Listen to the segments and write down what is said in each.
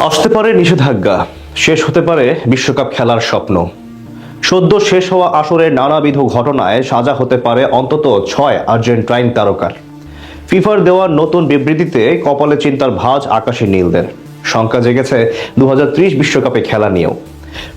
আসতে পারে নিষেধাজ্ঞা, শেষ হতে পারে বিশ্বকাপ খেলার স্বপ্ন। সদ্য শেষ হওয়া আসরের নানাবিধ ঘটনায় সাজা হতে পারে অন্তত 6 আর্জেন্টাইন তারকার। ফিফার দেওয়া নতুন বিবৃতিতে কপালে চিন্তার ভাঁজ আকাশে নীলদের। শঙ্কা জেগেছে 2030 বিশ্বকাপে খেলা নিয়েও।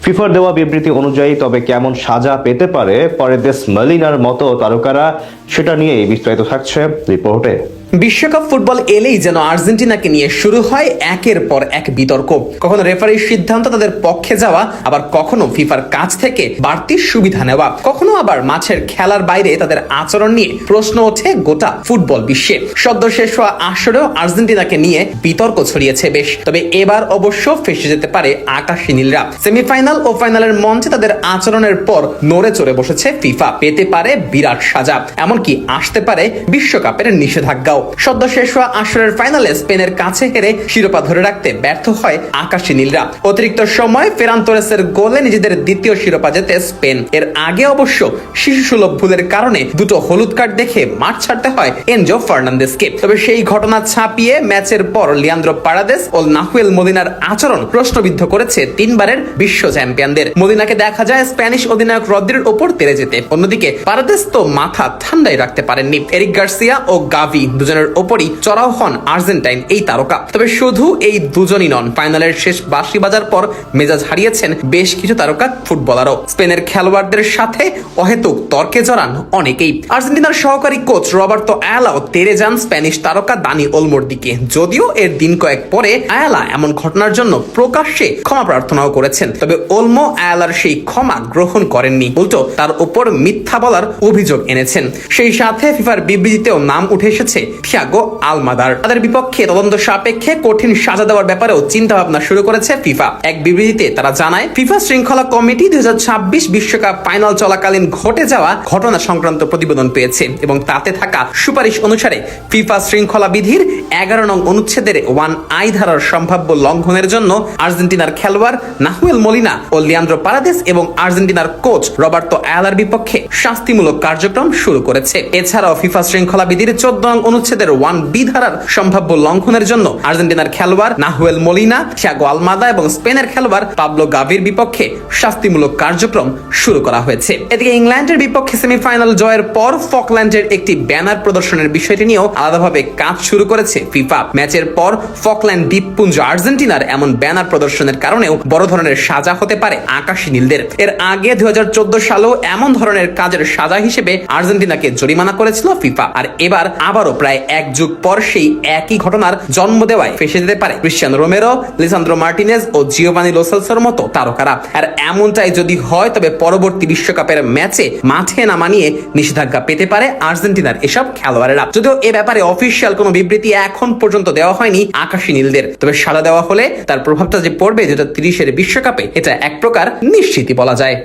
ফিফার দেওয়া বিবৃতি অনুযায়ী তবে কেমন সাজা পেতে পারে পারেদেস মলিনার মতো তারকারা, সেটা নিয়েই বিস্তারিত থাকছে রিপোর্টে। বিশ্বকাপ ফুটবল এলেই যেন আর্জেন্টিনাকে নিয়ে শুরু হয় একের পর এক বিতর্ক। কখনো রেফারির সিদ্ধান্ত তাদের পক্ষে যাওয়া, আবার কখনো ফিফার কাছ থেকে বাড়তি সুবিধা নেওয়া, কখনো আবার মাঠের খেলার বাইরে তাদের আচরণ নিয়ে প্রশ্ন ওঠে গোটা ফুটবল বিশ্বে। সদ্য শেষ হওয়া আসরেও আর্জেন্টিনাকে নিয়ে বিতর্ক ছড়িয়েছে বেশ। তবে এবার অবশ্য ফেসে যেতে পারে আকাশী নীলরা। সেমিফাইনাল ও ফাইনালের মঞ্চে তাদের আচরণের পর নড়ে চড়ে বসেছে ফিফা। পেতে পারে বিরাট সাজা, এমনকি আসতে পারে বিশ্বকাপের নিষেধাজ্ঞাও। সদ্য শেষ হওয়া আসরের ফাইনালে স্পেনের কাছে হেরে শিরোপা ধরে রাখতে ব্যর্থ হয় আকাশী নীলরা। অতিরিক্ত সময় ফেরান তোরেসের গোলে নিজেদের দ্বিতীয় শিরোপা জেতে স্পেন। এর আগে অবশ্য শিশুসুলভ ভুলের কারণে দুটো হলুদ কার্ড দেখে মাঠ ছাড়তে হয় এনজো ফার্নান্দেসকে। তবে সেই ঘটনা ছাপিয়ে ম্যাচের পর লিয়ান্দ্রো পারাদেস ও নাহুয়েল মলিনার আচরণ প্রশ্নবিদ্ধ করেছে তিনবারের বিশ্ব চ্যাম্পিয়নদের। মলিনাকে দেখা যায় স্প্যানিশ অধিনায়ক রদ্রির ওপর তেড়ে যেতে। অন্যদিকে পারাদেস তো মাথা ঠান্ডাই রাখতে পারেননি। এরিক গার্সিয়া ও গাভি দুজনের ওপরই চড়াও হন আর্জেন্টাইন এই তারকা। তবে শুধু এই দুজনই নন, ফাইনালের শেষ বাঁশি বাজার পর মেজাজ হারিয়েছেন বেশ কিছু তারকা ফুটবলারও। স্পেনের খেলোয়াড়দের সাথে অহেতুক তর্কে জড়ান অনেকেই। আর্জেন্টিনার সহকারী কোচ রবার্তো আয়ালাও তেড়ে যান স্প্যানিশ তারকা দানি ওলমোর দিকে। যদিও এর দিন কয়েক পরে আয়ালা এমন ঘটনার জন্য প্রকাশ্যে ক্ষমা প্রার্থনাও করেছেন। তবে ওলমো আয়ালার সেই ক্ষমা গ্রহণ করেননি, উল্টো তার উপর মিথ্যা বলার অভিযোগ এনেছেন। সেই সাথে ফিফার বিবৃতিতেও নাম উঠে এসেছে থিয়াগো আলমাদার। তাদের বিপক্ষে তদন্ত সাপেক্ষে কঠিন সাজা দেওয়ার ব্যাপারেও চিন্তা ভাবনা শুরু করেছে ফিফা। এক বিবৃতিতে তারা জানায়, ফিফা শৃঙ্খলা কমিটি 2026 বিশ্বকাপ ফাইনাল চলাকালীন ঘটে যাওয়া ঘটনা সংক্রান্ত প্রতিবেদন পেয়েছে এবং তাতে থাকা সুপারিশ অনুসারে ফিফা শৃঙ্খলা বিধির 11 নং অনুচ্ছেদের 1I ধারার সম্ভাব্য লঙ্ঘনের জন্য আর্জেন্টিনার খেলোয়াড় নাহুয়েল মলিনা ও লিয়ান্দ্রো পারাদেস এবং আর্জেন্টিনার কোচ রবার্তো আয়ালার বিপক্ষে শাস্তিমূলক কার্যক্রম শুরু করেছে। এছাড়াও ফিফা শৃঙ্খলা বিধির 14 নং অনুচ্ছেদের 1B ধারার সম্ভাব্য লঙ্ঘনের জন্য আর্জেন্টিনার খেলোয়াড় নাহুয়েল মলিনা, থিয়াগো আলমাদা এবং স্পেনের খেলোয়াড় পাবলো গাভির বিপক্ষে শাস্তিমূলক কার্যক্রম শুরু করা হয়েছে। এদিকে ইংল্যান্ডের বিপক্ষে সেমিফাইনাল জয়ের পর ফকল্যান্ডের একটি ব্যানার প্রদর্শনের বিষয়টি নিয়েও আলাদাভাবে কাজ শুরু করেছে ফিফা। ম্যাচের পর ফকল্যান্ড দ্বীপপুঞ্জ আর্জেন্টিনার এমন ব্যানার প্রদর্শনের কারণেও বড় ধরনের সাজা হতে পারে আকাশী নীলদের। এর আগে 2014 সালেও এমন ধরনের কাজের সাজা হিসেবে আর্জেন্টিনাকে জরিমানা করেছিল ফিফা। আর এবার আবারও প্রায় এক যুগ পর সেই একই ঘটনার জন্ম দেওয়ায় ফেসে যেতে পারে ক্রিশ্চিয়ানো রোমেরো, লিসান্দ্রো মার্টিনেজ ও জিওভানি লো সেলসোর মতো তারকারা। আর এমনটাই যদি হয় তবে পরবর্তী বিশ্বকাপের ম্যাচে মাঠে নামা নিয়ে নিষেধাজ্ঞা পেতে পারে আর্জেন্টিনার এসব খেলোয়াড়েরা। যদিও এ ব্যাপারে অফিসিয়াল কোনো বিবৃতি এখন পর্যন্ত দেওয়া হয়নি আকাশী নীলদের। তবে সাড়া দেওয়া হলে তার প্রভাবটা যে পড়বে 2030 বিশ্বকাপে, এটা এক প্রকার নিশ্চিতই বলা যায়।